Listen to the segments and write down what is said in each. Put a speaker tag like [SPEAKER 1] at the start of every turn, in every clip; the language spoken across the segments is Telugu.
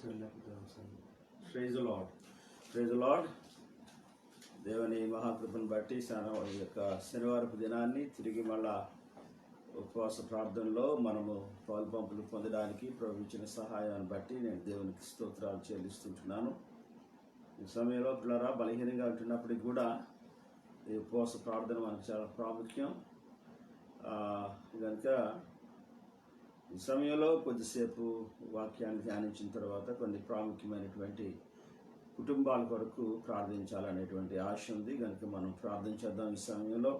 [SPEAKER 1] Praise lord. Praise lord. దేవుని మహాకృపను బట్టి ఈ యొక్క శనివారపు దినాన్ని తిరిగి మళ్ళా ఉపవాస ప్రార్థనలో మనము పాలుపంపులు పొందడానికి ప్రభుత్వ సహాయాన్ని బట్టి నేను దేవునికి స్తోత్రాలు చెల్లిస్తుంటున్నాను. ఈ సమయంలో పిల్లరా బలహీనంగా ఉంటున్నప్పటికి కూడా ఈ ఉపవాస ప్రార్థన మనకు చాలా ప్రాముఖ్యం. కనుక ఈ సమయంలో కొద్దిసేపు వాక్యాన్ని ధ్యానించిన తర్వాత కొన్ని ప్రాముఖ్యమైనటువంటి కుటుంబాల కొరకు ప్రార్థించాలనేటువంటి ఆశ ఉంది. కనుక మనం ప్రార్థన చేద్దాం. ఈ సమయంలో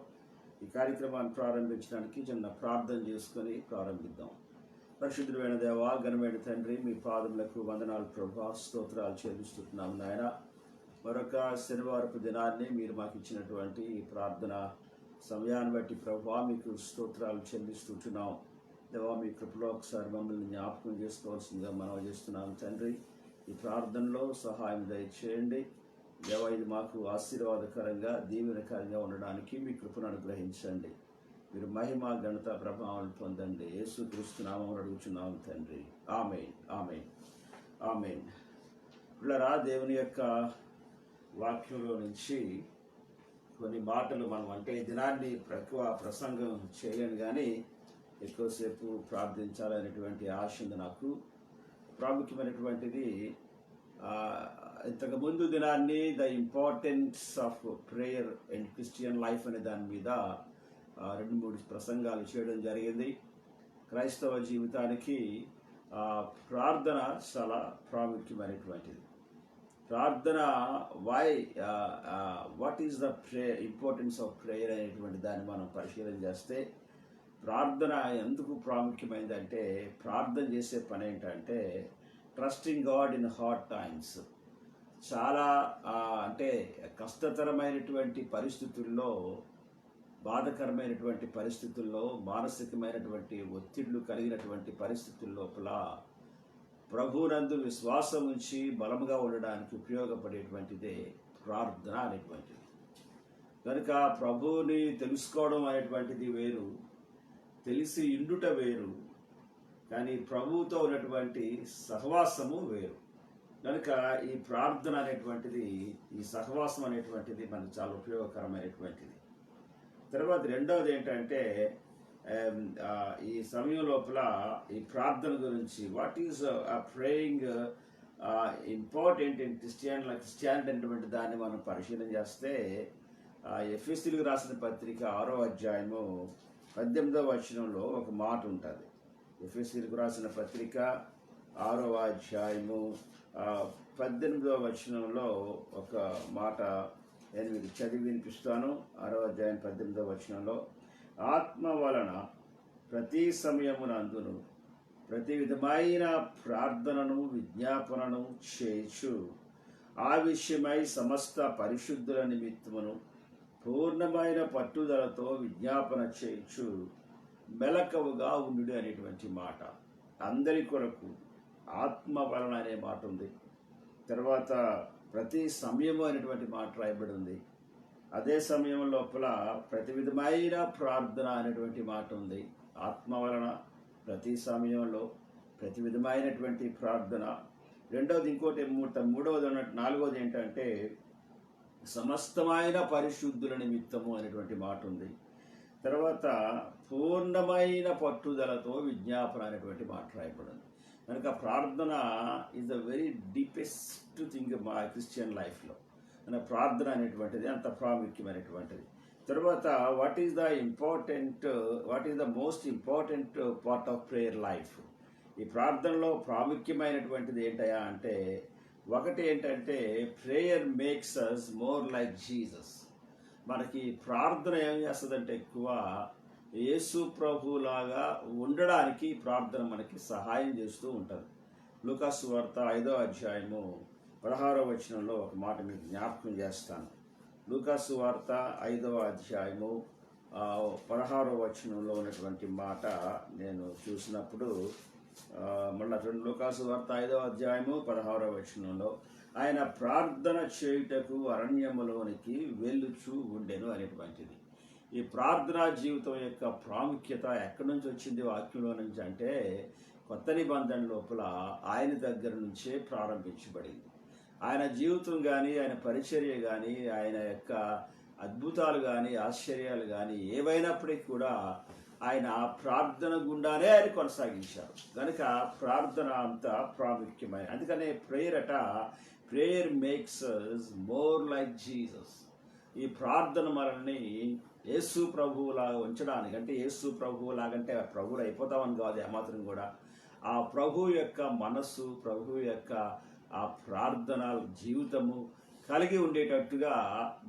[SPEAKER 1] ఈ కార్యక్రమాన్ని ప్రారంభించడానికి చిన్న ప్రార్థన చేసుకొని ప్రారంభిద్దాం. పరిశుద్ధుడైన దేవా, ఘనమైన తండ్రి, మీ పాదములకు వందనాలు ప్రభువా, స్తోత్రాలు చెల్లిస్తున్నాము నాయన. మరొక శనివారపు దినాన్ని మీరు మాకు ఇచ్చినటువంటి ఈ ప్రార్థన సమయాన్ని బట్టి ప్రభువా మీకు స్తోత్రాలు చెల్లిస్తున్నాం. దేవా, మీ కృపలో ఒకసారి మమ్మల్ని జ్ఞాపకం చేసుకోవాల్సిందిగా మనం చేస్తున్నాం తండ్రి. ఈ ప్రార్థనలో సహాయం దయచేయండి దేవా. ఇది మాకు ఆశీర్వాదకరంగా దీవెనకరంగా ఉండడానికి మీ కృపను అనుగ్రహించండి. మీరు మహిమ ఘనత ప్రభావం పొందండి. యేసుక్రీస్తు నామములో అడుగుచున్నాము తండ్రి. ఆమేన్, ఆమేన్, ఆమేన్. పిల్లరా, దేవుని యొక్క వాక్యంలో నుంచి కొన్ని మాటలు మనం అంటే ఈ దినాన్ని ఎక్కువ ప్రసంగం చేయలేను, కానీ ఎక్కువసేపు ప్రార్థించాలనేటువంటి ఆశ ఉంది నాకు. ప్రాముఖ్యమైనటువంటిది ఇంతకుముందు దినాన్ని the importance of prayer and Christian life అనే దాని మీద 2-3 ప్రసంగాలు చేయడం జరిగింది. క్రైస్తవ జీవితానికి ప్రార్థన చాలా ప్రాముఖ్యమైనటువంటిది. ప్రార్థన what is the importance of prayer అనేటువంటి దాన్ని మనం పరిశీలన చేస్తే ప్రార్థన ఎందుకు ప్రాముఖ్యమైందంటే, ప్రార్థన చేసే పని ఏంటంటే trusting God in hard times. చాలా అంటే కష్టతరమైనటువంటి పరిస్థితుల్లో, బాధకరమైనటువంటి పరిస్థితుల్లో, మానసికమైనటువంటి ఒత్తిళ్లు కలిగినటువంటి పరిస్థితుల లోపల ప్రభువునందు విశ్వాసం ఉంచి బలముగా ఉండడానికి ఉపయోగపడేటువంటిదే ప్రార్థన అనేటువంటిది. కనుక ప్రభువుని తెలుసుకోవడం అనేటువంటిది వేరు, తెలిసి ఇండుట వేరు, కానీ ప్రభువుతో ఉన్నటువంటి సహవాసము వేరు. కనుక ఈ ప్రార్థన అనేటువంటిది, ఈ సహవాసం అనేటువంటిది మనకు చాలా ఉపయోగకరమైనటువంటిది. తర్వాత రెండవది ఏంటంటే ఈ సమయం లోపల ఈ ప్రార్థన గురించి what is praying important in Christianity అనేటువంటి దాన్ని మనం పరిశీలన చేస్తే ఎఫెసీయులకు రాసిన పత్రిక 6వ అధ్యాయము 18వ వచనంలో ఒక మాట ఉంటుంది. ఎఫెసీయులకు రాసిన పత్రిక 6వ అధ్యాయము 18వ వచనంలో ఒక మాట నేను మీకు చదివి వినిపిస్తాను. 6వ అధ్యాయం 18వ వచనంలో, ఆత్మ వలన ప్రతి సమయమునందును ప్రతి విధమైన ప్రార్థనను విజ్ఞాపనను చేయొచ్చు, ఆ విషయమై సమస్త పరిశుద్ధుల నిమిత్తమును పూర్ణమైన పట్టుదలతో విజ్ఞాపన చేయొచ్చు, మెలకువగా ఉండు అనేటువంటి మాట. అందరి కొరకు ఆత్మ వలన అనే మాట ఉంది. తర్వాత ప్రతి సమయము అనేటువంటి మాట రాయబడి ఉంది. అదే సమయం లోపల ప్రతి విధమైన ప్రార్థన అనేటువంటి మాట ఉంది. ఆత్మ వలన ప్రతి సమయంలో ప్రతి విధమైనటువంటి ప్రార్థన. రెండవది ఇంకోటి, మూడవది అన్నట్టు, నాలుగవది ఏంటంటే సమస్తమైన పరిశుద్ధుల నిమిత్తము అనేటువంటి మాట ఉంది. తర్వాత పూర్ణమైన పట్టుదలతో విజ్ఞాపన అనేటువంటి మాట రాయబడింది. కనుక ప్రార్థన is the very deepest thing మా క్రిస్టియన్ లైఫ్లో. మన ప్రార్థన అనేటువంటిది అంత ప్రాముఖ్యమైనటువంటిది. తర్వాత what is the most important part of prayer life. ఈ ప్రార్థనలో ప్రాముఖ్యమైనటువంటిది ఏంటయా అంటే, ఒకటి ఏంటంటే prayer makes us more like Jesus. మనకి ప్రార్థన ఏం చేస్తుందంటే ఎక్కువ యేసు ప్రభులాగా ఉండడానికి ప్రార్థన మనకి సహాయం చేస్తూ ఉంటుంది. లూకా సువార్త 5వ అధ్యాయము 16వ వచనంలో ఒక మాట మీకు జ్ఞాపకం చేస్తాను. లూకా సువార్త 5వ అధ్యాయము 16వ వచనంలో ఉన్నటువంటి మాట నేను చూసినప్పుడు, మళ్ళా లూకా సువార్త 5వ అధ్యాయము 16వ వచనంలో, ఆయన ప్రార్థన చేయుటకు అరణ్యములోనికి వెళ్ళుచూ ఉండెను అనేటువంటిది. ఈ ప్రార్థనా జీవితం యొక్క ప్రాముఖ్యత ఎక్కడి నుంచి వచ్చింది వాక్యంలో నుంచి అంటే, కొత్త నిబంధన లోపల ఆయన దగ్గర నుంచే ప్రారంభించబడింది. ఆయన జీవితం కానీ, ఆయన పరిచర్య కానీ, ఆయన యొక్క అద్భుతాలు కానీ, ఆశ్చర్యాలు కానీ ఏవైనప్పటికీ కూడా ఆయన ప్రార్థన గుండానే ఆయన కొనసాగించారు. కనుక ప్రార్థన అంత ప్రాముఖ్యమైన, అందుకనే prayer makes us more like Jesus. ఈ ప్రార్థన మనల్ని యేసు ప్రభువులాగా ఉంచడానికి, అంటే యేసు ప్రభువులాగంటే ప్రభువులు అయిపోతామని కాదు, ఏమాత్రం కూడా ఆ ప్రభు యొక్క మనస్సు, ప్రభు యొక్క ఆ ప్రార్థన జీవితము కలిగి ఉండేటట్టుగా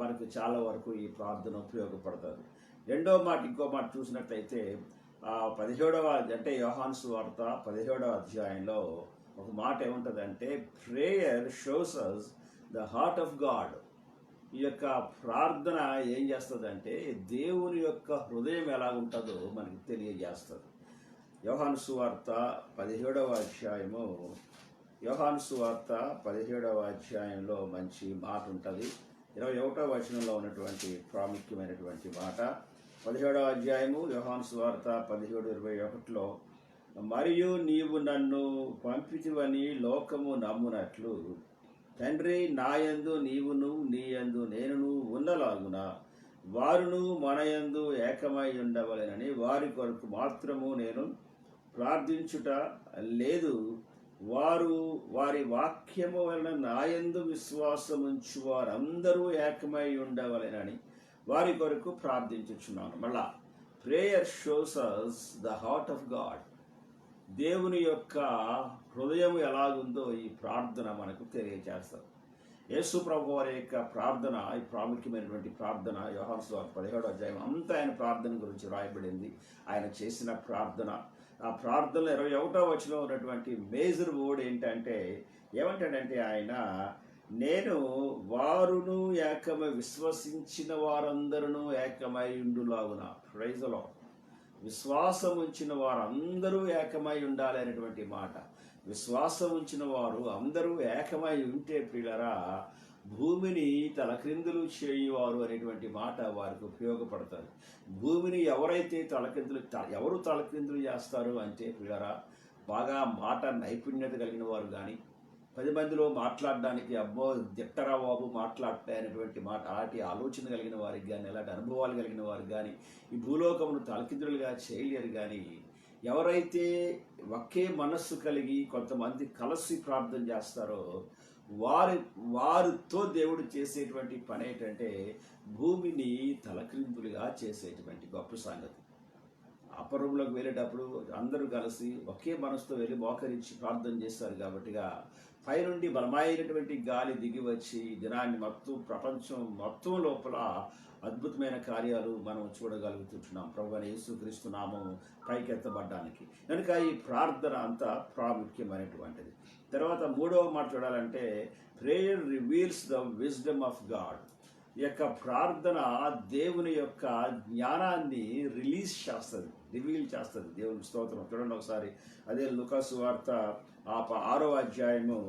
[SPEAKER 1] మనకు చాలా వరకు ఈ ప్రార్థన ఉపయోగపడుతుంది. రెండవ మాట, ఇంకో మాట చూసినట్లయితే 17వ అంటే యోహాను సువార్త 17వ అధ్యాయంలో ఒక మాట ఏముంటుందంటే, prayer shows us the heart of God. ఈ యొక్క ప్రార్థన ఏం చేస్తుందంటే దేవుని యొక్క హృదయం ఎలా ఉంటుందో మనకి తెలియజేస్తుంది. యోహాను సువార్త 17వ అధ్యాయము, యోహాను సువార్త 17వ అధ్యాయంలో మంచి మాట ఉంటుంది. 21వ వచనంలో ఉన్నటువంటి ప్రాముఖ్యమైనటువంటి మాట. 17వ అధ్యాయము యోహాను సువార్త 17:21లో, మరియు నీవు నన్ను పంపితివని లోకము నమ్మునట్లు తండ్రి నాయందు నీవును నీయందు నేనును ఉన్నలాగున వారును మనయందు ఏకమై ఉండవలెనని వారి కొరకు మాత్రము నేను ప్రార్థించుట లేదు. వారి వాక్యము వలన నాయందు విశ్వాసముంచు వారందరూ ఏకమై ఉండవలెనని వారి కొరకు ప్రార్థించుచున్నాను. మళ్ళా prayer shows us the heart of God. దేవుని యొక్క హృదయం ఎలాగుందో ఈ ప్రార్థన మనకు తెలియజేస్తుంది. యేసు ప్రభు వారి యొక్క ప్రార్థన, ఈ ప్రాముఖ్యమైనటువంటి ప్రార్థన యోహాను సువార్త 17వ అధ్యాయం అంతా ఆయన ప్రార్థన గురించి రాయబడింది. ఆయన చేసిన ప్రార్థన, ఆ ప్రార్థనలో 21వ వచనంలో ఉన్నటువంటి మేజర్ వర్డ్ ఏంటంటే, ఏమంటాడంటే ఆయన, నేను వారును ఏకమై విశ్వసించిన వారందరూ ఏకమై ఉండులాగున. Praise the lord. విశ్వాసం ఉంచిన వారందరూ ఏకమై ఉండాలి అనేటువంటి మాట. విశ్వాసం ఉంచిన వారు అందరూ ఏకమై ఉంటే ప్రియులరా భూమిని తలక్రిందులు చేయువారు అనేటువంటి మాట వారికి ఉపయోగపడుతుంది. భూమిని ఎవరు తలక్రిందులు చేస్తారు అంటే ప్రియులరా, బాగా మాట నైపుణ్యత కలిగిన వారు కానీ, 10 మందిలో మాట్లాడడానికి అబ్బో దిట్టరా బాబు మాట్లాడతాయనేటువంటి మాట, అలాంటి ఆలోచన కలిగిన వారికి కానీ, అలాంటి అనుభవాలు కలిగిన వారికి కానీ ఈ భూలోకమును తలకిందులుగా చేయలేరు. కానీ ఎవరైతే ఒకే మనస్సు కలిగి కొంతమంది కలిసి ప్రార్థన చేస్తారో వారితో దేవుడు చేసేటువంటి పని ఏంటంటే భూమిని తలక్రిందులుగా చేసేటువంటి గొప్ప సంగతి. అపరంలోకి వెళ్ళేటప్పుడు అందరూ కలిసి ఒకే మనసుతో వెళ్ళి మోకరించి ప్రార్థన చేస్తారు. కాబట్టిగా పైనుండి బలమైనటువంటి గాలి దిగి వచ్చి దినాన్ని మొత్తం ప్రపంచం మొత్తం లోపల అద్భుతమైన కార్యాలు మనం చూడగలుగుతున్నాం ప్రభువైన యేసుక్రీస్తు నామము పైకెత్తబడ్డానికి. కనుక ఈ ప్రార్థన అంత ప్రాముఖ్యమైనటువంటిది. తర్వాత 3వ మాట చూడాలంటే, prayer reveals the wisdom of God. ఈ యొక్క ప్రార్థన దేవుని యొక్క జ్ఞానాన్ని రివీల్ చేస్తుంది. దేవుని స్తోత్రం. చూడండి ఒకసారి, అదే లూకా సువార్త 6వ అధ్యాయము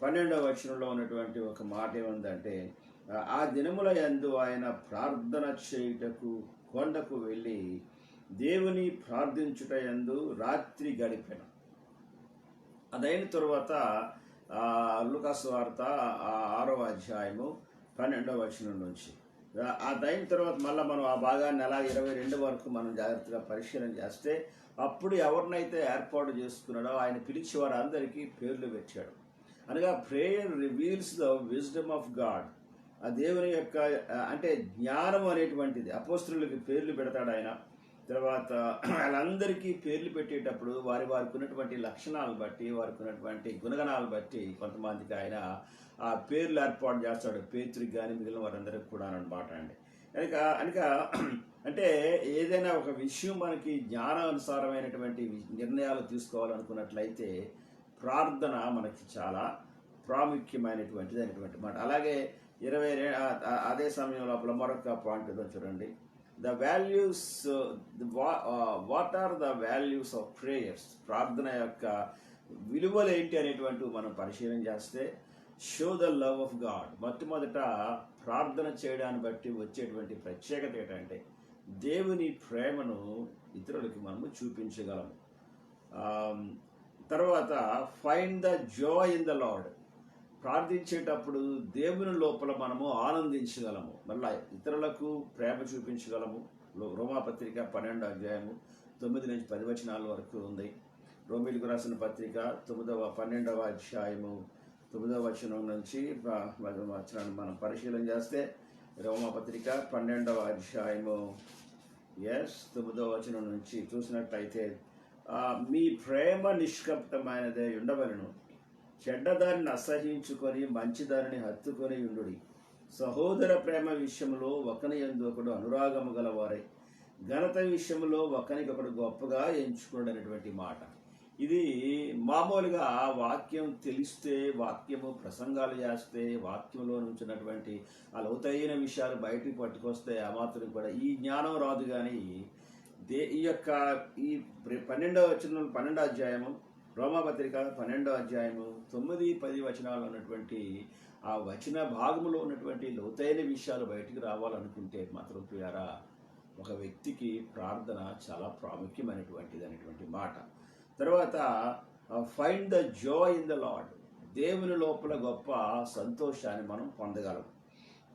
[SPEAKER 1] 12వ వచనంలో ఉన్నటువంటి ఒక మాట ఏముందంటే, ఆ దినముల యందు ఆయన ప్రార్థన చేయుటకు కొండకు వెళ్ళి దేవుని ప్రార్థించుట యందు రాత్రి గడిపెను. అదైన తరువాత లూకా సువార్త 6వ అధ్యాయము 12వ వచనం నుంచి, అదైన తర్వాత మళ్ళీ మనం ఆ భాగాన్ని అలా 22 వరకు మనం జాగ్రత్తగా పరిశీలన చేస్తే, అప్పుడు ఎవరినైతే ఏర్పాటు చేసుకున్నాడో ఆయన పిలిచి వారందరికీ పేర్లు పెట్టాడు. అనగా prayer reveals the wisdom of God. ఆ దేవుని యొక్క అంటే జ్ఞానం అనేటువంటిది. అపోస్తలులకి పేర్లు పెడతాడు ఆయన. తర్వాత వాళ్ళందరికీ పేర్లు పెట్టేటప్పుడు వారికి ఉన్నటువంటి లక్షణాలను బట్టి, వారికి ఉన్నటువంటి గుణగణాలను బట్టి కొంతమందికి ఆయన ఆ పేర్లు ఏర్పాటు చేస్తాడు. పేతురికి కానీ మిగిలిన వారందరికీ కూడా అనమాట అండి. కనుక అంటే ఏదైనా ఒక విషయం మనకి జ్ఞానానుసారమైనటువంటి నిర్ణయాలు తీసుకోవాలనుకున్నట్లయితే ప్రార్థన మనకి చాలా ప్రాముఖ్యమైనటువంటిది అనేటువంటి మాట. అలాగే అదే సమయం లోపల మరొక పాయింట్ ఏదో చూడండి, the values, what are the values of prayers. ప్రార్థన యొక్క విలువలు ఏంటి అనేటువంటి మనం పరిశీలన చేస్తే, show the love of God. మొట్టమొదట ప్రార్థన చేయడాన్ని బట్టి వచ్చేటువంటి ప్రత్యేకత ఏంటంటే దేవుని ప్రేమను ఇతరులకి మనము చూపించగలము. తర్వాత find the joy in the Lord. ప్రార్థించేటప్పుడు దేవుని లోపల మనము ఆనందించగలము, మళ్ళీ ఇతరులకు ప్రేమ చూపించగలము. రోమాపత్రిక 12వ అధ్యాయము 9-10 వరకు ఉంది. రోమిలకు రాసిన పత్రిక 12వ అధ్యాయము 9వ వచనం నుంచి వచనాన్ని మనం పరిశీలన చేస్తే, రోమాపత్రిక 12వ అధ్యాయము 9వ వచనం నుంచి చూసినట్లయితే, మీ ప్రేమ నిష్కపటమైనదే ఉండవలను, చెడ్డదారిని అసహించుకొని మంచిదారిని హత్తుకొని ఉండుడి. సహోదర ప్రేమ విషయంలో ఒకని యందు ఒకడు అనురాగము గలవారై ఘనత విషయంలో ఒకనికొకడు గొప్పగా ఎంచుకోడనేటువంటి మాట. ఇది మామూలుగా వాక్యం తెలిస్తే, వాక్యము ప్రసంగాలు చేస్తే, వాక్యంలో నుంచినటువంటి ఆ లోతైన విషయాలు బయటికి పట్టుకొస్తే ఆ మాత్రం కూడా ఈ జ్ఞానం రాదు. కానీ ఈ యొక్క ఈ 12వ అధ్యాయము రోమాపత్రిక 12వ అధ్యాయము 9-10 వచనాలు ఉన్నటువంటి ఆ వచన భాగంలో ఉన్నటువంటి లోతైన విషయాలు బయటికి రావాలనుకుంటే మాత్రం ప్రియారా, ఒక వ్యక్తికి ప్రార్థన చాలా ప్రాముఖ్యమైనటువంటిది అనేటువంటి మాట. తర్వాత find the joy in the lord. దేవుని లోపల గొప్ప సంతోషాన్ని మనం పొందగలం.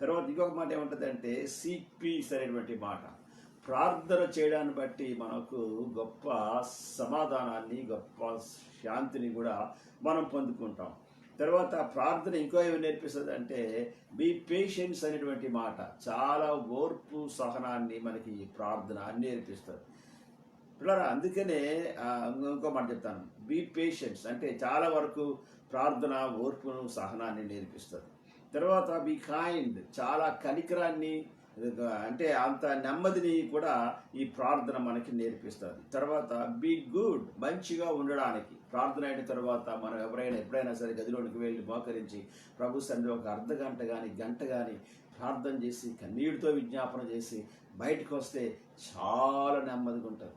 [SPEAKER 1] తర్వాత ఇంకొక మాట ఏముంటుందంటే సీక్ పీస్ అనేటువంటి మాట. ప్రార్థన చేయడాన్ని బట్టి మనకు గొప్ప సమాధానాన్ని, గొప్ప శాంతిని కూడా మనం పొందుకుంటాం. తర్వాత ప్రార్థన ఇంకో ఏమి నేర్పిస్తుంది అంటే బీ పేషెన్స్ అనేటువంటి మాట. చాలా ఓర్పు సహనాన్ని మనకి ఈ ప్రార్థన నేర్పిస్తుంది పిల్లరా. అందుకనే ఇంకో మాట చెప్తాను, బీ పేషెన్స్ అంటే చాలా వరకు ప్రార్థన ఓర్పును సహనాన్ని నేర్పిస్తుంది. తర్వాత బీ కైండ్, చాలా కనికరాన్ని అంటే అంత నెమ్మదిని కూడా ఈ ప్రార్థన మనకి నేర్పిస్తుంది. తర్వాత బీ గుడ్, మంచిగా ఉండడానికి. ప్రార్థన అయిన తర్వాత మనం ఎప్పుడైనా సరే గదిలోనికి వెళ్ళి మోకరించి ప్రభు సన్నిధిలో ఒక అర్ధ గంట కానీ గంట కానీ ప్రార్థన చేసి కన్నీటితో విజ్ఞాపన చేసి బయటకు వస్తే చాలా నెమ్మదిగా ఉంటారు,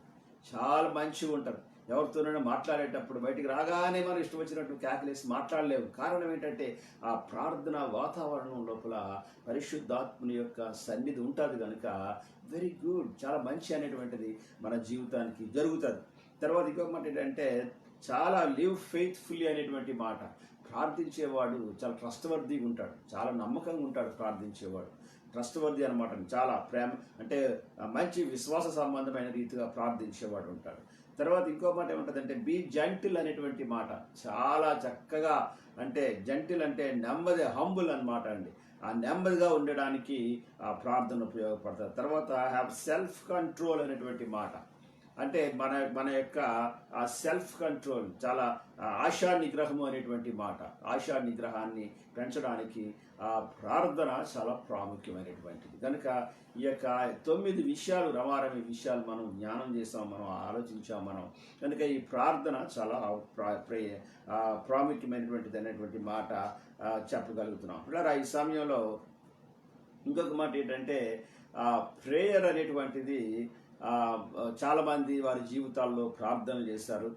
[SPEAKER 1] చాలా మంచిగా ఉంటారు. ఎవరితోనైనా మాట్లాడేటప్పుడు బయటికి రాగానే మనం ఇష్టం వచ్చినట్టు కేకలేసి మాట్లాడలేవు. కారణం ఏంటంటే ఆ ప్రార్థన వాతావరణం లోపల పరిశుద్ధాత్మని యొక్క సన్నిధి ఉంటుంది కనుక వెరీ గుడ్, చాలా మంచి అనేటువంటిది మన జీవితానికి జరుగుతుంది. తర్వాత ఇంకొక మాట ఏంటంటే చాలా లివ్ ఫెయిత్ఫుల్లీ అనేటువంటి మాట. ప్రార్థించేవాడు చాలా ట్రస్ట్వర్దీగా ఉంటాడు, చాలా నమ్మకంగా ఉంటాడు. ప్రార్థించేవాడు ట్రస్ట్వర్దీ అనమాట. చాలా ప్రేమ అంటే మంచి విశ్వాస సంబంధమైన రీతిగా ప్రార్థించేవాడు ఉంటాడు. తర్వాత ఇంకో మాట ఏముంటుందంటే బీ జెంటిల్ అనేటువంటి మాట. చాలా చక్కగా అంటే జెంటిల్ అంటే నెమ్మది, హంబుల్ అనమాట అండి. ఆ నెమ్మదిగా ఉండడానికి ఆ ప్రార్థన ఉపయోగపడుతుంది. తర్వాత హ్యావ్ సెల్ఫ్ కంట్రోల్ అనేటువంటి మాట. అంటే మన యొక్క ఆ సెల్ఫ్ కంట్రోల్, చాలా ఆశా నిగ్రహము అనేటువంటి మాట. ఆశా నిగ్రహాన్ని పెంచడానికి ఆ ప్రార్థన చాలా ప్రాముఖ్యమైనటువంటిది. కనుక ఈ యొక్క 9 విషయాలు, రమారమి విషయాలు మనం జ్ఞానం చేసాం, మనం ఆలోచించాం మనం. కనుక ఈ ప్రార్థన చాలా ప్రాముఖ్యమైనటువంటిది అనేటువంటి మాట చెప్పగలుగుతున్నాం. ఇలా ఈ సమయంలో ఇంకొక మాట ఏంటంటే ప్రేయర్ అనేటువంటిది చాలామంది వారి జీవితాల్లో ప్రార్థనలు చేశారు.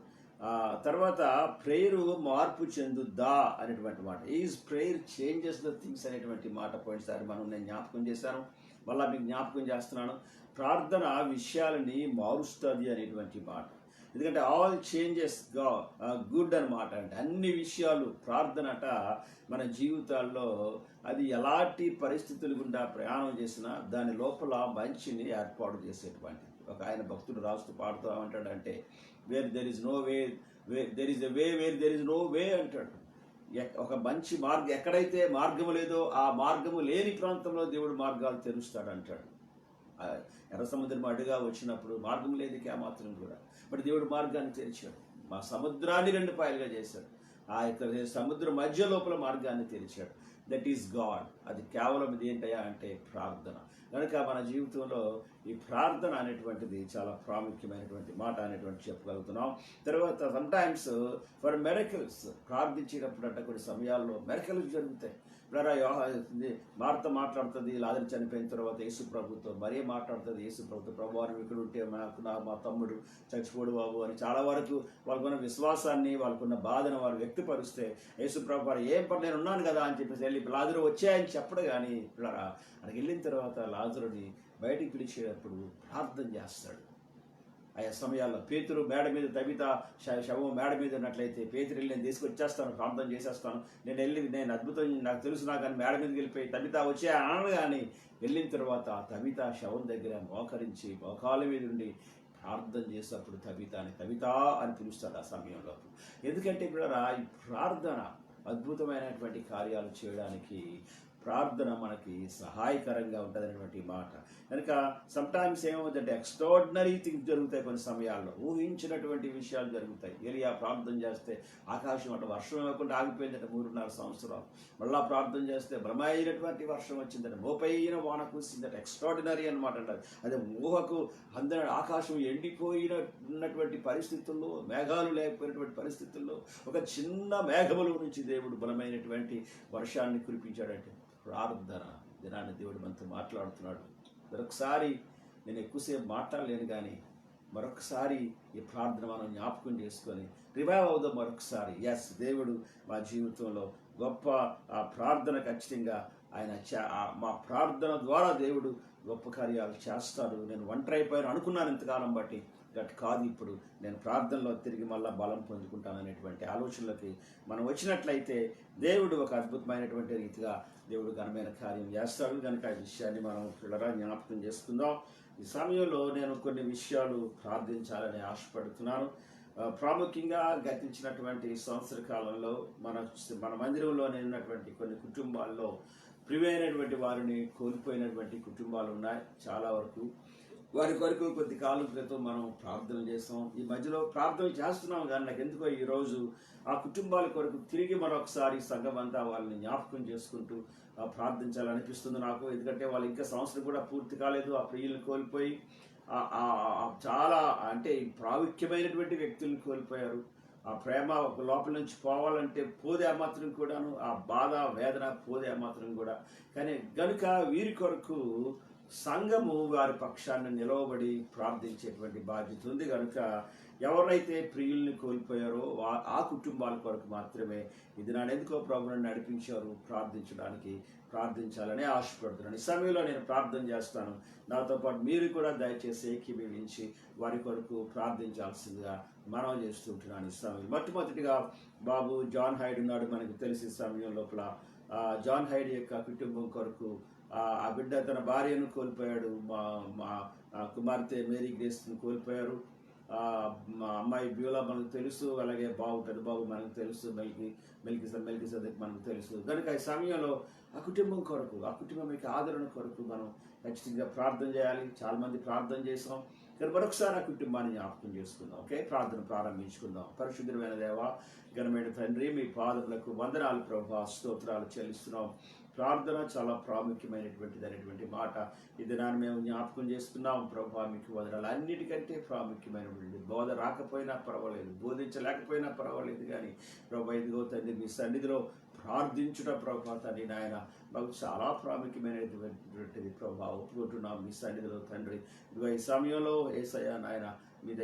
[SPEAKER 1] తర్వాత ప్రేయరు మార్పు చెందుద్దా అనేటువంటి మాట. Is prayer changes the things అనేటువంటి మాట పోయినసారి నేను జ్ఞాపకం చేశాను, మళ్ళీ మీకు జ్ఞాపకం చేస్తున్నాను. ప్రార్థన విషయాలని మారుస్తుంది అనేటువంటి మాట. ఎందుకంటే ఆల్ చేంజెస్ గుడ్ అనమాట. అంటే అన్ని విషయాలు ప్రార్థనట మన జీవితాల్లో అది ఎలాంటి పరిస్థితులు గుండా ప్రయాణం చేసినా దాని లోపల మంచిని ఏర్పాటు చేసేటువంటిది. ఒక ఆయన భక్తుడు రాస్తూ పాడుతూ ఏమంటాడంటే where there is no way, there is a way where there is no way అంటాడు. ఒక మంచి మార్గం, ఎక్కడైతే మార్గము లేదో ఆ మార్గము లేని ప్రాంతంలో దేవుడు మార్గాలు తెరుస్తాడు అంటాడు. ఎర్ర సముద్రం అడ్డుగా వచ్చినప్పుడు మార్గం లేదు మాత్రం కూడా, బట్ దేవుడు మార్గాన్ని తెరిచాడు. మా సముద్రాన్ని 2 పాయలుగా చేశాడు. ఆ యొక్క సముద్ర మధ్య లోపల మార్గాన్ని తెరిచాడు. That is God. అది కేవలం ఇది ఏంటయ్యా అంటే ప్రార్థన. కనుక మన జీవితంలో ఈ ప్రార్థన అనేటువంటిది చాలా ప్రాముఖ్యమైనటువంటి మాట అనేటువంటి చెప్పగలుగుతున్నాం. తర్వాత సమ్టైమ్స్ ఫర్ మెరకిల్స్, ప్రార్థించేటప్పుడు అంటే కొన్ని సమయాల్లో మెరకిల్స్ జరుగుతాయి. మార్త మాట్లాడుతుంది లాజరు చనిపోయిన తర్వాత యేసు ప్రభుతో, మరియ మాట్లాడుతుంది యేసు ప్రభుతో, ప్రభు వారు ఇక్కడ ఉంటే మా తమ్ముడు చచ్చిపోడు బాబు అని చాలా వరకు వాళ్ళకున్న విశ్వాసాన్ని, వాళ్ళకున్న బాధను వారు వ్యక్తపరిస్తే యేసు ప్రభు వారు ఏం పని నేను ఉన్నాను కదా అని చెప్పేసి వెళ్ళి లాజరు వచ్చాయని చెప్పడు. కానీ పిల్లరా అక్కడికి వెళ్ళిన తర్వాత లాజరుని బయటికి పిలిచేటప్పుడు ప్రార్థన చేస్తాడు. ఆయా సమయాల్లో పేతురు మేడ మీద తబిత శవం మేడ మీద ఉన్నట్లయితే పేతురు వెళ్ళి నేను తీసుకొచ్చేస్తాను, ప్రార్థన చేసేస్తాను, నేను అద్భుతం నాకు తెలుసు నాకు అని మేడ మీదకి వెళ్ళిపోయి తబిత వచ్చే అనగాని వెళ్ళిన తర్వాత తబిత శవం దగ్గర మోకరించి మోకాల మీద ఉండి ప్రార్థన చేసేటప్పుడు తబిత అని పిలుస్తాడు ఆ సమయంలో. ఎందుకంటే ఇప్పుడు ఈ ప్రార్థన అద్భుతమైనటువంటి కార్యాలు చేయడానికి ప్రార్థన మనకి సహాయకరంగా ఉంటుందనేటువంటి మాట. కనుక సమ్టైమ్స్ ఏమవుతుందంటే ఎక్స్ట్రాడినరీ థింగ్స్ జరుగుతాయి, కొన్ని సమయాల్లో ఊహించినటువంటి విషయాలు జరుగుతాయి. ఏలియా ప్రార్థన చేస్తే ఆకాశం అటు వర్షం ఇవ్వకుండా ఆగిపోయిందట 3.5 సంవత్సరాలు. మళ్ళా ప్రార్థన చేస్తే బలమైనటువంటి వర్షం వచ్చిందట, మోపైన వాన కురిసిందట. ఎక్స్ట్రాడినరీ అనమాట అంటారు. అదే ఊహకు అందరి ఆకాశం ఉన్నటువంటి పరిస్థితుల్లో, మేఘాలు లేకపోయినటువంటి పరిస్థితుల్లో ఒక చిన్న మేఘముల నుంచి దేవుడు బలమైనటువంటి వర్షాన్ని కురిపించాడంటే ప్రార్థన దినాన్ని దేవుడు మనతో మాట్లాడుతున్నాడు. మరొకసారి నేను ఎక్కువసేపు మాట్లాడలేను, కానీ మరొకసారి ఈ ప్రార్థన మనం జ్ఞాపకం చేసుకొని రివైవ్ అవుదాం మరొకసారి. ఎస్, దేవుడు మా జీవితంలో గొప్ప ఆ ప్రార్థన ఖచ్చితంగా ఆయన మా ప్రార్థన ద్వారా దేవుడు గొప్ప కార్యాలు చేస్తాడు. నేను ఒంటరి అయిపోయాను అనుకున్నాను ఇంతకాలం బట్టి, గట్ కాదు, ఇప్పుడు నేను ప్రార్థనలో తిరిగి మళ్ళీ బలం పొందుకుంటాననేటువంటి ఆలోచనలకి మనం వచ్చినట్లయితే దేవుడు ఒక అద్భుతమైనటువంటి రీతిగా దేవుడు ఘనమైన కార్యం చేస్తాడు. కనుక ఈ విషయాన్ని మనం పిల్లరా జ్ఞాపకం చేసుకుందాం. ఈ సమయంలో నేను కొన్ని విషయాలు ప్రార్థించాలని ఆశపడుతున్నాను. ప్రాముఖ్యంగా గతించినటువంటి సంవత్సర కాలంలో మన మందిరంలో ఉన్నటువంటి కొన్ని కుటుంబాల్లో ప్రియమైనటువంటి వారిని కోల్పోయినటువంటి కుటుంబాలు ఉన్నాయి. చాలా వరకు వారి కొరకు కొద్ది కాలం క్రితం మనం ప్రార్థన చేస్తాం. ఈ మధ్యలో ప్రార్థన చేస్తున్నాం, కానీ నాకు ఎందుకో ఈరోజు ఆ కుటుంబాల కొరకు తిరిగి మరొకసారి సంఘం అంతా వాళ్ళని జ్ఞాపకం చేసుకుంటూ ప్రార్థించాలనిపిస్తుంది నాకు. ఎందుకంటే వాళ్ళు ఇంకా సంవత్సరం కూడా పూర్తి కాలేదు, ఆ ప్రియులను కోల్పోయి చాలా అంటే ప్రాముఖ్యమైనటువంటి వ్యక్తులను కోల్పోయారు. ఆ ప్రేమ ఒక లోపల నుంచి పోవాలంటే పోదే మాత్రం కూడాను, ఆ బాధ వేదన పోదే మాత్రం కూడా. కానీ గనుక వీరి కొరకు సంఘము వారి పక్షాన్ని నిలవబడి ప్రార్థించేటువంటి బాధ్యత ఉంది. కనుక ఎవరైతే ప్రియుల్ని కోల్పోయారో ఆ కుటుంబాల కొరకు మాత్రమే ఇది ఎందుకో ప్రభువుని నడిపించారు ప్రార్థించాలని ఆశపడుతున్నాను. ఈ సమయంలో నేను ప్రార్థన చేస్తాను. నాతో పాటు మీరు కూడా దయచేసి ఏకీభవించి వారి కొరకు ప్రార్థించాల్సిందిగా మనం చేస్తుంటున్నాను. ఈ సమయం మొట్టమొదటిగా బాబు జాన్ హైడ్ ఉన్నాడు, మనకు తెలిసి సమయం లోపల జాన్ హైడ్ యొక్క కుటుంబం కొరకు ఆ బిడ్డ తన భార్యను కోల్పోయాడు, మా కుమార్తె మేరీ గ్రేస్ని కోల్పోయారు. మా అమ్మాయి బ్యూలా మనకు తెలుసు, అలాగే పెద్ద బాబు మనకు తెలుసు, మెల్కి సదక్ మనకు తెలుసు. కనుక ఈ సమయంలో ఆ కుటుంబం కొరకు, ఆ కుటుంబం యొక్క ఆదరణ కొరకు మనం ఖచ్చితంగా ప్రార్థన చేయాలి. చాలా మంది ప్రార్థన చేసాం, కానీ మరొకసారి ఆ కుటుంబాన్ని జ్ఞాపకం చేసుకుందాం. ఓకే, ప్రార్థన ప్రారంభించుకుందాం. పరిశుద్ధమైన దేవా, ఘనమైన తండ్రి, మీ పాదములకు వందనాలు ప్రభువా, స్తోత్రాలు చెల్లిస్తున్నాం. ప్రార్థన చాలా ప్రాముఖ్యమైనటువంటి మాట. ఇది దాన్ని మేము జ్ఞాపకం చేసుకున్నాం ప్రభువా, మీకు వదనాలు. అన్నిటికంటే ప్రాముఖ్యమైనటువంటి బోధ రాకపోయినా పర్వాలేదు, బోధించలేకపోయినా పర్వాలేదు, కానీ ప్రభు ఇదిగో తండ్రి మీ సన్నిధిలో ప్రార్థించుట ప్రభువా తండ్రి నాయన మాకు చాలా ప్రాముఖ్యమైనటువంటిది ప్రభువా. ఒప్పుకుంటున్నాం మీ సన్నిధిలో తండ్రి. ఇదిగో ఈ సమయంలో యేసయ్యా నాయన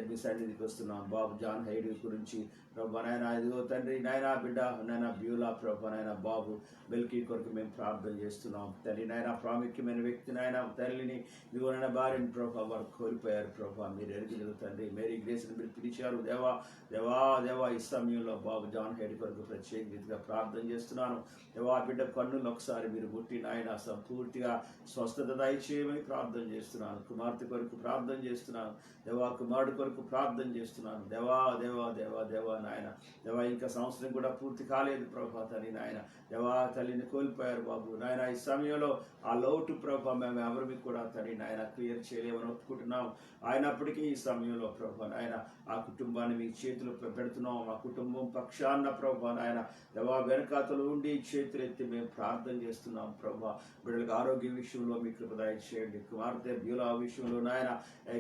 [SPEAKER 1] మీ సన్నిధికి వస్తున్నాం. బాబు జాన్ హైడ్ గురించి ప్రభు నాయన ఇదిగో తండ్రి నాయన బిడ్డ నాయన బ్యూలా ప్రభు నాయన బాబు బెల్కి కొరకు మేము ప్రార్థన చేస్తున్నాం తండ్రి నాయన. ప్రాముఖ్యమైన వ్యక్తి నాయన తల్లిని ఇదిగో నాయన భార్యని ప్రభు వారు కోల్పోయారు ప్రభు. మీరు ఎరిగిన తండ్రి మేరీ గ్రేస్ని మీరు పిలిచారు దేవా దేవా దేవా. ఈ సమయంలో బాబు జాన్ హైడ్ కొరకు ప్రత్యేక రీతిగా ప్రార్థన చేస్తున్నాను దేవా. బిడ్డ కన్నులు ఒకసారి మీరు ముట్టి నాయన సంపూర్తిగా స్వస్థత దయచేయమని ప్రార్థన చేస్తున్నాను. కుమార్తె కొరకు ప్రార్థన చేస్తున్నాను దేవా, కుమారుడు కొరకు ప్రార్థన చేస్తున్నాను దేవా దేవా దేవా దేవా నాయన. దేవా ఇంకా సంవత్సరం కూడా పూర్తి కాలేదు ప్రభా తల్లి నాయన. దేవా తల్లిని కోల్పోయారు బాబు నాయన. ఈ సమయంలో ఆ లోటు ప్రభా మేము ఎవరికి కూడా తల్లి నాయన క్లియర్ చేయలేమని ఒప్పుకుంటున్నాం. అయినప్పటికీ ఈ సమయంలో ప్రభా నాయన ఆ కుటుంబాన్ని మీ చేతులు పెడుతున్నాం. ఆ కుటుంబం పక్షాన్న ప్రభా నాయన దేవా వెనకాతలు ఉండి చేతులు ఎత్తి మేము ప్రార్థన చేస్తున్నాం ప్రభా. బిడ్డలకు ఆరోగ్య విషయంలో మీ కృప దయచేయండి. కుమార్తె బ్యూలా విషయంలో నాయన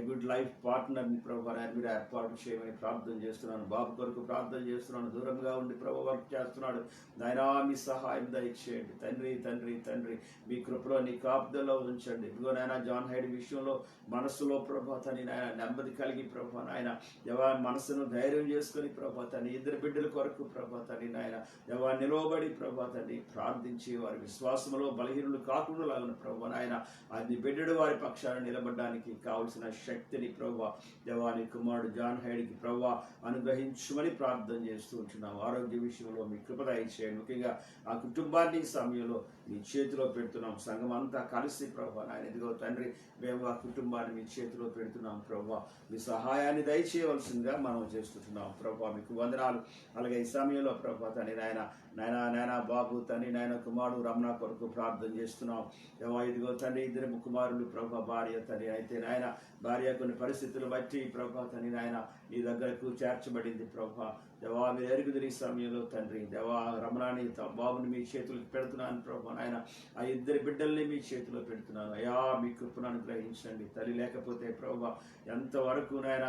[SPEAKER 1] గుడ్ లైఫ్ పార్ట్నర్ని ప్రభా నాయన మీరు ఏర్పాటు చేయమని ప్రార్థన చేస్తున్నాను. బాబు కొరకు ప్రార్థన చేస్తున్నాను. దూరంగా ఉండి ప్రభు వర్క్ చేస్తున్నాడు. నాయనా మీ సహాయం దయచేయండి తండ్రి. తండ్రి తండ్రి మీ కృపలో నీ కాపుదలో ఉంచండి. ఇదిగో నాయన జాన్ హైడ్ విషయంలో మనస్సులో ప్రభా తండ్రి నాయన నెమ్మది కలిగి ప్రభా నాయన దేవా మనసును ధైర్యం చేసుకుని ప్రభా తండ్రి ఇద్దరు బిడ్డల కొరకు ప్రభా తండ్రి నాయన దేవా నిలవబడి ప్రభా తండ్రి ప్రార్థించి వారి విశ్వాసంలో బలహీనులు కాకుండా లాగిన ప్రభా నాయన అది బిడ్డడు వారి పక్షాన నిలబడడానికి కావలసిన శక్తిని ప్రభా దేవాని కుమారుడు జాన్ హైడ్కి ప్రభా అనుగ్రహించమని ప్రార్థన చేస్తూ ఉంటున్నాం. ఆరోగ్య విషయంలో మీ కృప దయచేయండి. ముఖ్యంగా ఆ కుటుంబాన్ని సమయంలో మీ చేతిలో పెడుతున్నాం. సంఘం అంతా కలిసి ప్రభా నాయన ఇదిగో తండ్రి మేము ఆ కుటుంబాన్ని మీ చేతిలో పెడుతున్నాం ప్రభా. మీ సహాయాన్ని దయచేయవలసిందిగా మనం చేస్తున్నాం ప్రభా. మీకు వందనాలు. అలాగే ఈ సమయంలో ప్రభా తండ్రి నాయన బాబు తండ్రి నాయన కుమారుడు రమణ కొరకు ప్రార్థన చేస్తున్నాం. ఇదిగో తండ్రి ఇద్దరు కుమారులు ప్రభా భార్య తండ్రి అయితే నాయన భార్య కొన్ని పరిస్థితులు బట్టి ప్రభా తండ్రి నాయన నీ దగ్గరకు చేర్చబడింది ప్రభా. దేవా మీరు ఎరుగుదిరి సమయంలో తండ్రి దేవా రమణాన్ని బాబుని మీ చేతులకు పెడుతున్నాను ప్రభా నాయన ఆ ఇద్దరి బిడ్డల్ని మీ చేతిలో పెడుతున్నాను. అయ్యా మీ కృపను అనుగ్రహించండి. తల్లి లేకపోతే ప్రభా ఎంతవరకు నాయన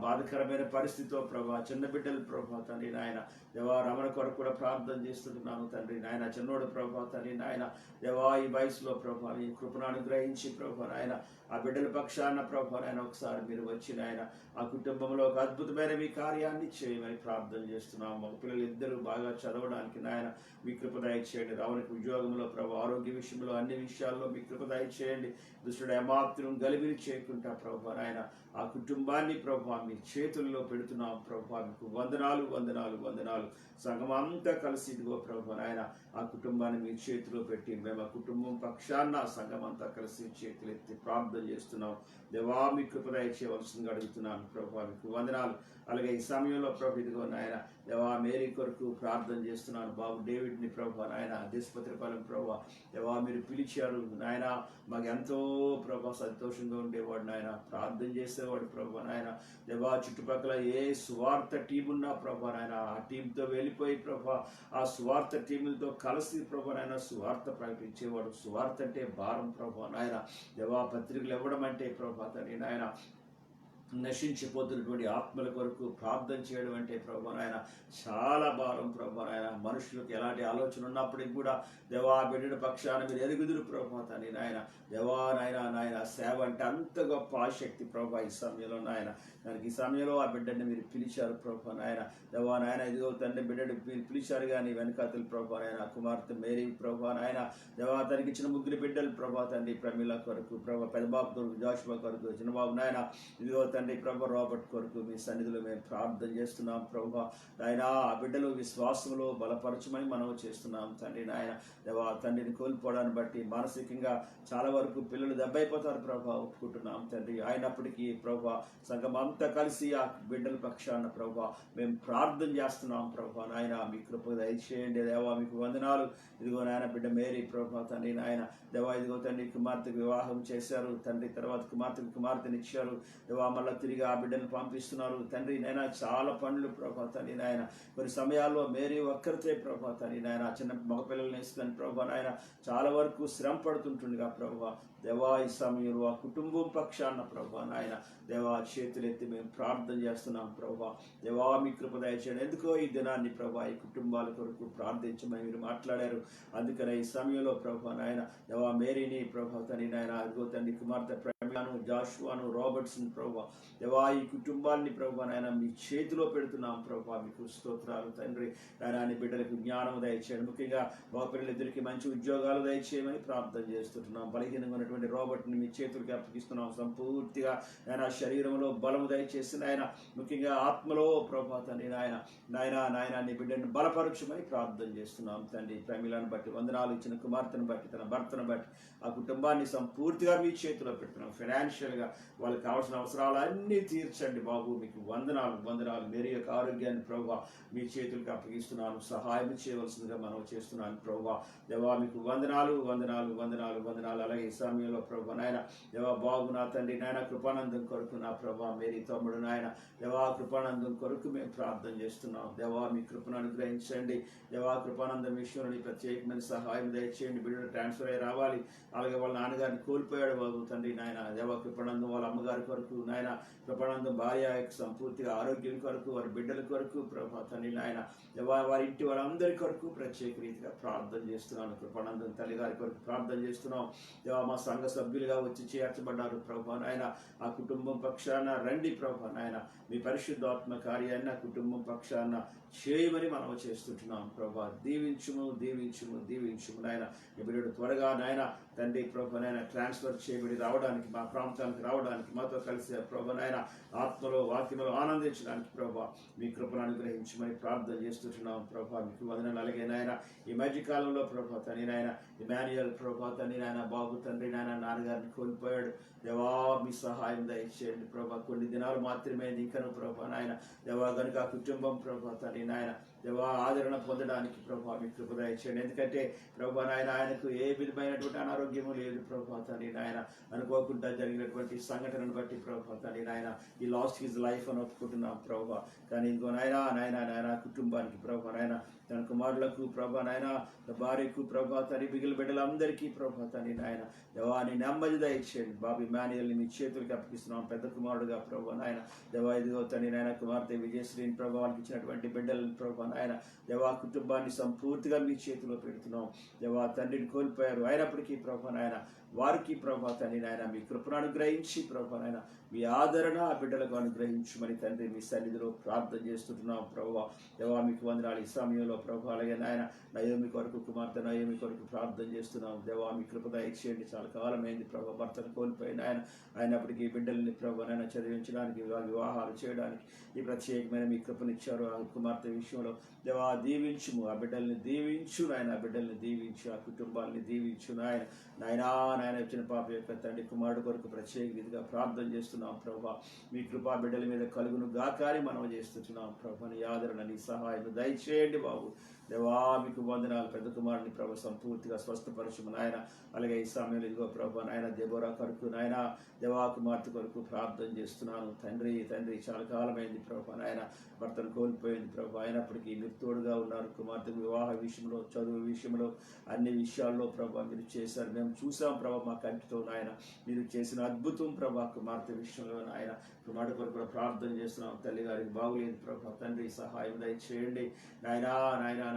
[SPEAKER 1] బాధకరమైన పరిస్థితితో ప్రభా చిన్న బిడ్డలు ప్రభా తండ్రి నాయన దేవా రమణ కొరకు కూడా ప్రార్థన చేస్తున్నాను తండ్రి నాయన చిన్నోడు ప్రభా తండ్రి నాయన దేవా ఈ వయసులో ప్రభా మీ కృపను అనుగ్రహించి ప్రభా నాయన ఆ బిడ్డల పక్షాన ప్రభా నాయన ఒకసారి మీరు వచ్చి నాయన ఆ కుటుంబంలో ఒక అద్భుతమైన మీ కార్యాన్ని చేయమని ప్రార్థన చేస్తున్నాం. మగ పిల్లలు ఇద్దరు బాగా చదవడానికి నాయన మీ కృప దయచేయండి. రావణికి ఉద్యోగంలో ప్రభా ఆరోగ్య విషయంలో అన్ని విషయాల్లో మీ కృప దయచేయండి. దుష్టుడు ఏమాత్రం గలిబిలి చేయకుండా ప్రభా నాయన ఆ కుటుంబాన్ని ప్రభా మీ చేతుల్లో పెడుతున్నాం ప్రభా. మీకు వందనాలు వందనాలు వందనాలు. సంఘం అంతా కలిసి ఇదిగో ప్రభా నాయన ఆ కుటుంబాన్ని మీ చేతిలో పెట్టి మేము ఆ కుటుంబం పక్షాన సంఘం అంతా కలిసి చేతులు ఎత్తి ప్రార్థన చేస్తున్నాం. దేవా మీ కృప దయచేయవలసిందిగా అడుగుతున్నాను ప్రభా. మీకు వందనాలు. అలాగే ఈ సమయంలో ప్రభు ఇదిగో నాయన దేవా మేరీ కొరకు ప్రార్థన చేస్తున్నాను. బాబు డేవిడ్ని ప్రభా నాయన దేశపత్రిపాలెం ప్రభా దేవా మీరు పిలిచారు నాయన మాకు ఎంతో ప్రభా సంతోషంగా ఉండేవాడు నాయన ప్రార్థన చేసేవాడు ప్రభా నాయన దేవా చుట్టుపక్కల ఏ సువార్త టీం ఉన్నా ప్రభా నాయన ఆ టీంతో వెళ్ళిపోయి ప్రభా ఆ సువార్త టీములతో కలిసి ప్రభా నాయన సువార్త ప్రకటించేవాడు. సువార్త అంటే భారం ప్రభా నాయన దేవా పత్రికలు ఇవ్వడం అంటే ప్రభా తండ్రి నాయన నశించిపోతున్నటువంటి ఆత్మల కొరకు ప్రార్థన చేయడం అంటే ప్రభు నాయన చాలా భారం ప్రభు నాయన. మనుషులకు ఎలాంటి ఆలోచన ఉన్నప్పటికీ కూడా దేవా బిడ్డ పక్షాన మీరు ఎరుగుదురు ప్రభు తండ్రి నాయన దేవా నాయన సేవ అంటే అంత గొప్ప ఆసక్తి ప్రభు ఈ సమయంలో నాయన. దానికి ఈ సమయంలో ఆ బిడ్డని మీరు పిలిచారు ప్రభు నాయన దేవా నాయన ఇదిగో తండ్రి బిడ్డని మీరు పిలిచారు కానీ వెనకాతలు ప్రభు నాయన కుమార్తె మేరీ ప్రభు నాయన దేవా తనకి ఇచ్చిన ముగ్గురు బిడ్డలు ప్రభా తండ్రి ప్రమిళ కొరకు ప్రభా పెద్దబాబు కొరకు జాషువా కొరకు చిన్నబాబు నాయన ఇదిగో తండ్రి ప్రభు రాబర్ట్ కొరకు మీ సన్నిధిలో మేము ప్రార్థన చేస్తున్నాం ప్రభా నాయన. ఆ బిడ్డలు విశ్వాసంలో బలపరచమని మనం చేస్తున్నాం తండ్రి నాయన దేవా. తండ్రిని కోల్పోవడాన్ని బట్టి మానసికంగా చాలా వరకు పిల్లలు దెబ్బైపోతారు ప్రభా ఒప్పుకుంటున్నాం తండ్రి. అయినప్పటికీ ప్రభా సంఘం అంతా కలిసి ఆ బిడ్డల పక్షాన ప్రభా మేము ప్రార్థన చేస్తున్నాం ప్రభా నాయన. మీ కృప దయచేయండి దేవా. మీకు వందనాలు. ఇదిగో నాయన బిడ్డ మేరీ ప్రభా తండ్రి నాయన దేవా ఇదిగో తండ్రి కుమార్తెకు వివాహం చేశారు తండ్రి. తర్వాత కుమార్తెనిచ్చారు దేవా. మళ్ళీ తిరిగి ఆ బిడ్డను పంపిస్తున్నారు తండ్రి నాయన. చాలా పనులు ప్రభా తండ్రి నాయన. కొన్ని సమయాల్లో మేరీ ఒక్కరితే ప్రభా తండ్రి నాయన చిన్న మగపిల్లల్ని వేసుకొని ప్రభా నాయన చాలా వరకు శ్రమ పడుతుంటుండగా ప్రభా దేవా ఈ సమయంలో ఆ కుటుంబం పక్షాన ప్రభా నాయన దేవా చేతులెత్తి మేము ప్రార్థన చేస్తున్నాం ప్రభా దేవా. మీ కృప దయచేయండి. ఎందుకో ఈ దినాన్ని ప్రభా ఈ కుటుంబాల కొరకు ప్రార్థించమని మీరు మాట్లాడారు. అందుకనే ఈ సమయంలో ప్రభా నాయన దేవా మేరీని ప్రభా తండ్రి నాయన అదిగో తండ్రి కుమార్తె ప్రమిళను జాషువాను రాబర్ట్స్ని ప్రభా దేవా ఈ కుటుంబాన్ని ప్రభా నాయన మీ చేతిలో పెడుతున్నాం ప్రభా. మీకు స్తోత్రాలు తండ్రి నాయన. బిడ్డలకు జ్ఞానం దయచేయండి. ముఖ్యంగా మగపిల్లలిద్దరికి మంచి ఉద్యోగాలు దయచేయమని ప్రార్థన చేస్తున్నాం. బలహీనంగా ఉన్నటువంటి రాబర్ట్ని మీ చేతులకి అప్పగిస్తున్నాం. సంపూర్తిగా ఆయన శరీరంలో బలము దయచేసి ఆయన ముఖ్యంగా ఆత్మలో ప్రభా తండ్రి నాయన నీ బిడ్డను బలపరచమని ప్రార్థన చేస్తున్నాం తండ్రి. ప్రమిళను బట్టి వందనాలు. ఇచ్చిన కుమార్తెను బట్టి తన భర్తను బట్టి ఆ కుటుంబాన్ని సంపూర్తిగా మీ చేతిలో పెడుతున్నాం. ఫైనాన్షియల్గా వాళ్ళకి కావాల్సిన అవసరాలు అన్నీ తీర్చండి బాబు. మీకు వందనాలు వందనాలు. మేరీ యొక్క ఆరోగ్యాన్ని ప్రభా మీ చేతులకు అప్పగిస్తున్నాను. సహాయం చేయవలసిందిగా మనం చేస్తున్నాను ప్రభా దేవా. మీకు వందనాలు వందనాలు వందనాలు వందనాలు. అలాగే ఈ సమయంలో ప్రభా నాయన దేవా బాబు నా తండ్రి నాయన కృపానందం కొరకు నా ప్రభా మేరీ తమ్ముడు నాయన దేవా కృపానందం కొరకు మేము ప్రార్థన చేస్తున్నాం దేవా. మీ కృపను అనుగ్రహించండి దేవా. కృపానందం విషయంలో ప్రత్యేకమైన సహాయం దయచేయండి. బిడ్డలు ట్రాన్స్ఫర్ అయ్యి రావాలి. అలాగే వాళ్ళ నాన్నగారిని కోల్పోయాడు బాబు తండ్రి నాయన దేవ కృపణందం వాళ్ళ అమ్మగారి కొరకు నాయన, కృపణందం భార్య యొక్క సంపూర్తిగా ఆరోగ్యం కొరకు, వారి బిడ్డల కొరకు ప్రభా తండ్రి నాయన, వారి ఇంటి వాళ్ళందరి కొరకు ప్రత్యేక రీతిగా ప్రార్థన చేస్తున్నాను. కృపణందం తల్లిగారి కొరకు ప్రార్థన చేస్తున్నాం. దేవా మా సంఘ సభ్యులుగా వచ్చి చేర్చబడ్డారు ప్రభా నాయన, ఆ కుటుంబం పక్షాన రండి ప్రభా నాయన, మీ పరిశుద్ధాత్మ కార్యాన్ని ఆ కుటుంబం పక్షాన చేయమని మనం చేస్తుంటున్నాం ప్రభా. దీవించుము దీవించుము దీవించుము నాయన. ఎప్పుడు త్వరగా నాయన తండ్రి ప్రభా నాయన ట్రాన్స్ఫర్ చేయబడి రావడానికి, మా ప్రాంతానికి రావడానికి, మాతో కలిసి ప్రభా నాయన ఆత్మలో వాక్యంలో ఆనందించడానికి ప్రభా మీ కృపను అనుగ్రహించమని ప్రార్థన చేస్తుంటున్నాం ప్రభా. మీకు వందనాలు. అలాగే నాయన ఈ మధ్యకాలంలో ప్రభా తండ్రి నాయన ఇమాన్యుయల్ ప్రభా తండ్రి నాయన బాబు తండ్రి నాయన నాన్నగారిని కోల్పోయాడు. దేవా మీ సహాయం దయచేయండి ప్రభా. కొన్ని దినాలు మాత్రమే ఇంకను ప్రభా నాయన, దేవా గనుక ఆ కుటుంబం ప్రభా తండ్రి నాయన దేవా ఆదరణ పొందడానికి ప్రభా మీ కృప దయచేయండి. ఎందుకంటే ప్రభా నాయన ఆయనకు ఏ విధమైనటువంటి అనారోగ్యము లేదు ప్రభా తండ్రి నాయన. అనుకోకుండా జరిగినటువంటి సంఘటనను బట్టి ప్రభా తండ్రి నాయన ఈ లాస్ట్ హిజ్ లైఫ్ అని ఒప్పుకుంటున్నాం ప్రభా. కానీ ఇంకో నాయన నాయన నాయన కుటుంబానికి ప్రభా నాయన, తన కుమారులకు ప్రభా నాయన, భార్యకు ప్రభా తండ్రి, మిగిలిన బిడ్డలందరికీ ప్రభా తండ్రి నాయన దేవాని నెమ్మది దయచేయండి. బాబు ఇమాన్యుయల్ని మీ చేతులకి అప్పగిస్తున్నాం పెద్ద కుమారుడుగా ప్రభా నాయన. దేవా ఇదిగో తండ్రి నాయన కుమార్తె విజయశ్రీని ప్రభావానికి ఇచ్చినటువంటి బిడ్డలను ప్రభా నాయన దేవా కుటుంబాన్ని సంపూర్తిగా మీ చేతిలో పెడుతున్నాం. దేవా తండ్రిని కోల్పోయారు, అయినప్పటికీ ప్రభా నాయన వారికి ప్రభా తండ్రి నాయన మీ కృపను అనుగ్రహించి ప్రభా నాయన మీ ఆదరణ ఆ బిడ్డలకు అనుగ్రహించమని తండ్రి మీ సన్నిధిలో ప్రార్థన చేస్తుంటున్నాం ప్రభా. దేవా మీకు వందనాలు. ఈ సమయంలో ప్రభా అలాగే నాయన నయోమి కొరకు, కుమార్తె నయోమి కొరకు ప్రార్థన చేస్తున్నాం. దేవా మీ కృప దయచేయండి. చాలా కాలమైంది ప్రభా భర్తను కోల్పోయిన ఆయన, అయినప్పటికీ బిడ్డల్ని ప్రభా నాయన చదివించడానికి, వివాహాలు చేయడానికి ఈ ప్రత్యేకమైన మీ కృపనిచ్చారు. ఆ కుమార్తె విషయంలో దేవా దీవించుము, ఆ బిడ్డల్ని దీవించు నాయన, ఆ బిడ్డల్ని దీవించు, ఆ కుటుంబాన్ని దీవించు నాయన. నాయన వచ్చిన పాప యొక్క తండ్రి కుమారుడు కొరకు ప్రత్యేక రీతిగా ప్రార్థన చేస్తున్నాం ప్రభా. మీ కృపా బిడ్డల మీద కలుగును గాకారి మనం చేస్తున్నాం ప్రభా. నీ ఆదరణ నీ సహాయం దయచేయండి బాబు. దేవా మీకు వందనాలు. పెద్ద కుమారుని ప్రభు సంపూర్తిగా స్వస్థపరచుము నాయన. అలాగే ఈ సమయంలో ఇదిగో ప్రభా నాయన దెబోరా కొరకు నాయన, దేవా కుమార్తె కొరకు ప్రార్థన చేస్తున్నాను తండ్రి. చాలా కాలమైంది ప్రభా నాయన, భర్తను కోల్పోయింది ప్రభా, అయినప్పటికీ మీరు తోడుగా ఉన్నారు. కుమార్తె వివాహ విషయంలో, చదువు విషయంలో, అన్ని విషయాల్లో ప్రభా మీరు చేశారు. మేము చూసాం ప్రభా మా కంటితో నాయన మీరు చేసిన అద్భుతం ప్రభా. కుమార్తె విషయంలో నాయన కుమార్తె కొరకు కూడా ప్రార్థన చేస్తున్నాం. తల్లి గారికి బాగులేదు ప్రభా తండ్రి, సహాయం దయచేయండి నాయనా.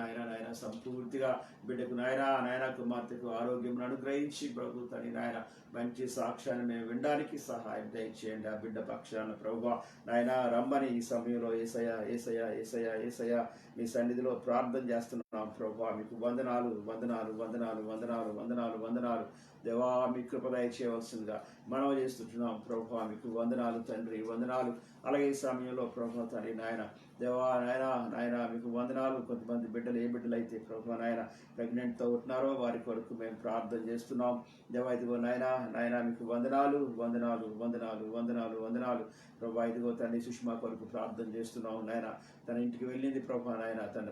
[SPEAKER 1] నాయన సంపూర్తిగా బిడ్డకు నాయన కుమార్తెకు ఆరోగ్యం అనుగ్రహించి ప్రభు తండ్రి నాయన మంచి సాక్ష్యాన్ని మేము వినడానికి సహాయం దయచేయండి. ఆ బిడ్డ పక్షాన ప్రభువా నాయన రమ్మని ఈ సమయంలో యేసయ్య యేసయ్య యేసయ్య యేసయ్య మీ సన్నిధిలో ప్రార్థన చేస్తున్నాం ప్రభువా. మీకు వందనాలు వందనాలు వందనాలు వందనాలు వందనాలు వందనాలు దేవా. మీ కృప దయచేయవలసిందిగా మనవి చేస్తుంటున్నాం ప్రభువా. మీకు వందనాలు తండ్రి, వందనాలు. అలాగే ఈ సమయంలో ప్రభువా తండ్రి నాయన దేవా నాయన మీకు వందనాలు. కొంతమంది బిడ్డలు ఏ బిడ్డలు అయితే ప్రభువా నాయన ప్రెగ్నెంట్తో ఉంటున్నారో వారి కొరకు మేము ప్రార్థన చేస్తున్నాం దేవా. ఇదిగో నాయన మీకు వందనాలు వందనాలు వందనాలు వందనాలు వందనాలు ప్రభా. ఇదిగో తండ్రి సుష్మా కొరకు ప్రార్థన చేస్తున్నాం నాయన. తన ఇంటికి వెళ్ళింది ప్రభా నాయన, తన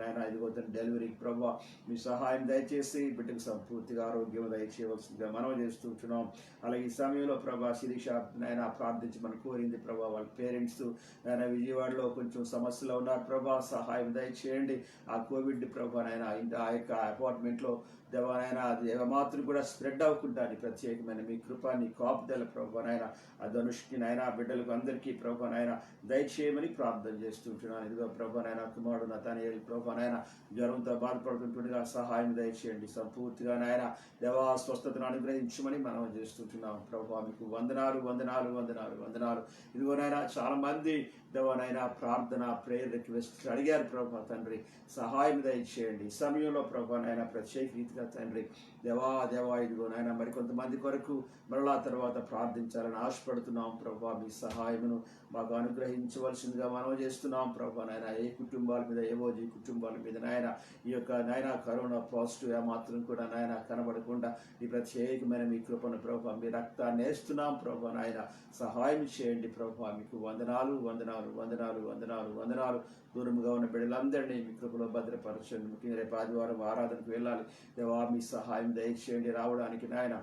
[SPEAKER 1] నాయన ఇదిగో తన డెలివరీకి ప్రభా మీ సహాయం దయచేసి బిడ్డకు సంపూర్తిగా ఆరోగ్యం దయచేయవలసిందిగా మనం చేస్తుంటున్నాం. అలాగే ఈ సమయంలో ప్రభా శిరీష నాయన ప్రార్థించమని కోరింది ప్రభా. వాళ్ళ పేరెంట్స్ నాయన విజయవాడలో కొంచెం సమస్యలో ఉన్నారు ప్రభా, సహాయం దయచేయండి. ఆ కోవిడ్ ప్రభా నాయన ఆ యొక్క అపార్ట్మెంట్లో దేవానాయన అది ఏమాత్రం కూడా స్ప్రెడ్ అవ్వకుండా ప్రత్యేకమైన మీ కృపాన్ని కాపుదల ప్రభా నాయన ఆ ధనుష్కి నాయన బిడ్డలకు అందరికీ ప్రభా నాయన దయచేయమని ప్రార్థన చేస్తుంటున్నాను. ఇదిగో ప్రభా నాయన కుమారుడు నతానియేలు ప్రభా నాయన జ్వరంతో బాధపడుతుంటుండగా సహాయం దయచేయండి. సంపూర్తిగా నాయన దేవా స్వస్థతను అనుగ్రహించమని మనం చేస్తుంటున్నాం ప్రభా. మీకు వందనాలు వందనాలు వందనాలు వందనాలు. ఇదిగో నాయన చాలా మంది దేవానాయన ప్రార్థన ప్రేయర్ రిక్వెస్ట్ అడిగారు ప్రభా తండ్రి, సహాయం దయచేయండి. ఈ సమయంలో ప్రభా నాయన ప్రత్యేక రీతిగా తండ్రి దేవా ఇదిగో నాయన మరికొంతమంది కొరకు మరలా తర్వాత ప్రార్థించాలని ఆశపడుతున్నాం ప్రభా. మీ సహాయమును మాకు అనుగ్రహించవలసిందిగా మనం చేస్తున్నాం ప్రభా నాయన. ఏ కుటుంబాల మీద ఏవోజీ కుటుంబాల మీద నాయన ఈ యొక్క నాయన కరోనా పాజిటివ్ మాత్రం కూడా నాయన కనబడకుండా ఈ ప్రత్యేకమైన మీ కృపను ప్రభా మీ రక్తాన్ని వేస్తున్నాం ప్రభా నాయన. సహాయం చేయండి ప్రభా. మీకు వందనాలు వందనాలు వందనాలు వందనాలు వందనాలు. దూరంగా ఉన్న బిడ్డలందరినీ మీ కృపలో భద్రపరచండి. ముఖ్యంగా రేపు ఆదివారం ఆరాధనకు వెళ్ళాలి దేవా మీ సహాయం దయచేయండి రావడానికి నాయన.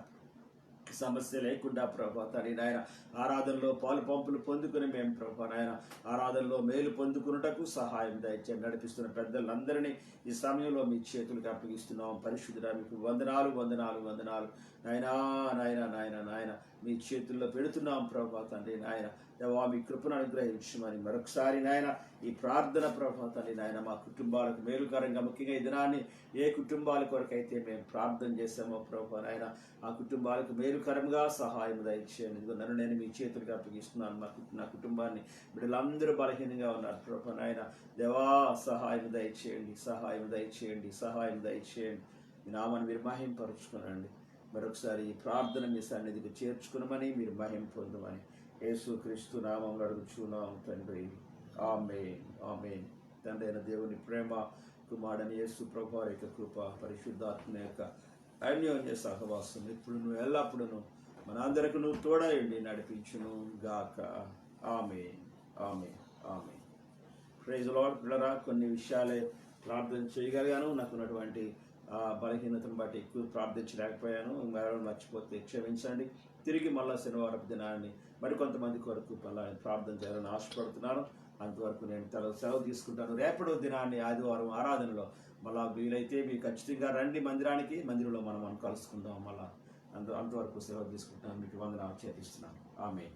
[SPEAKER 1] సమస్య లేకుండా ప్రభా తండ్రి నాయన ఆరాధనలో పాలు పంపులు పొందుకుని మేము ప్రభా నాయన ఆరాధనలో మేలు పొందుకున్నటకు సహాయం దయచేయండి. నడిపిస్తున్న పెద్దలందరినీ ఈ సమయంలో మీ చేతులకు అప్పగిస్తున్నాం. పరిశుద్ధుడా మీకు వందనాలు వందనాలు వందనాలు నాయనా నాయన నాయన నాయన మీ చేతుల్లో పెడుతున్నాం ప్రభా తండ్రి నాయన. దేవా మీ కృపను అనుగ్రహించమని మరొకసారి నాయన ఈ ప్రార్థన ప్రభా తండ్రి నాయన మా కుటుంబాలకు మేలుకరంగా, ముఖ్యంగా ఈ దినాన్ని ఏ కుటుంబాల కొరకైతే మేము ప్రార్థన చేసామో ప్రభా నాయన ఆ కుటుంబాలకు మేలుకరంగా సహాయం దయచేయండి. నన్ను నేను మీ చేతులకు అప్పగిస్తున్నాను. నా కుటుంబాన్ని బిడ్డలందరూ బలహీనంగా ఉన్నారు ప్రభా నాయన. దేవా సహాయం దయచేయండి, సహాయం దయచేయండి, సహాయం దయచేయండి. మీ నామాన్ని మీరు మహింపరుచుకునండి. మరొకసారి ఈ ప్రార్థన మీ సన్నిధికి చేర్చుకునమని, మీరు మహిం పొందమని యేసుక్రీస్తు నామములో అడుగుచున్నాం తండ్రి. ఆమేన్ ఆమేన్. తండ్రి అయిన దేవుని ప్రేమ, కుమారుడైన యేసు ప్రభువారి యొక్క కృప, పరిశుద్ధాత్మ యొక్క అన్యోన్య సహవాసం ఇప్పుడు ఎల్లప్పుడూ మనందరికీ తోడయండి నడిపించును గాక. Amen amen amen. Praise Lord. పిల్లరా, కొన్ని విషయాలే ప్రార్థన చేయగలిగాను. నాకున్నటువంటి బలహీనతను బట్టి ఎక్కువ ప్రార్థించలేకపోయాను. ఎవరైనా మర్చిపోతే క్షమించండి. తిరిగి మళ్ళా శనివారం దినాన్ని మరికొంతమంది కొరకు మళ్ళీ ప్రార్థన చేయాలని ఆశపడుతున్నాను. అంతవరకు నేను సెలవు తీసుకుంటాను. రేపటి దినాన్ని ఆదివారం ఆరాధనలో మళ్ళా వీలైతే మీరు ఖచ్చితంగా రండి మందిరంలో మనం కలుసుకుందాం. మళ్ళా అంతవరకు సెలవు తీసుకుంటాను. మీకు వందనాలు చేపిస్తున్నాను. ఆమేన్.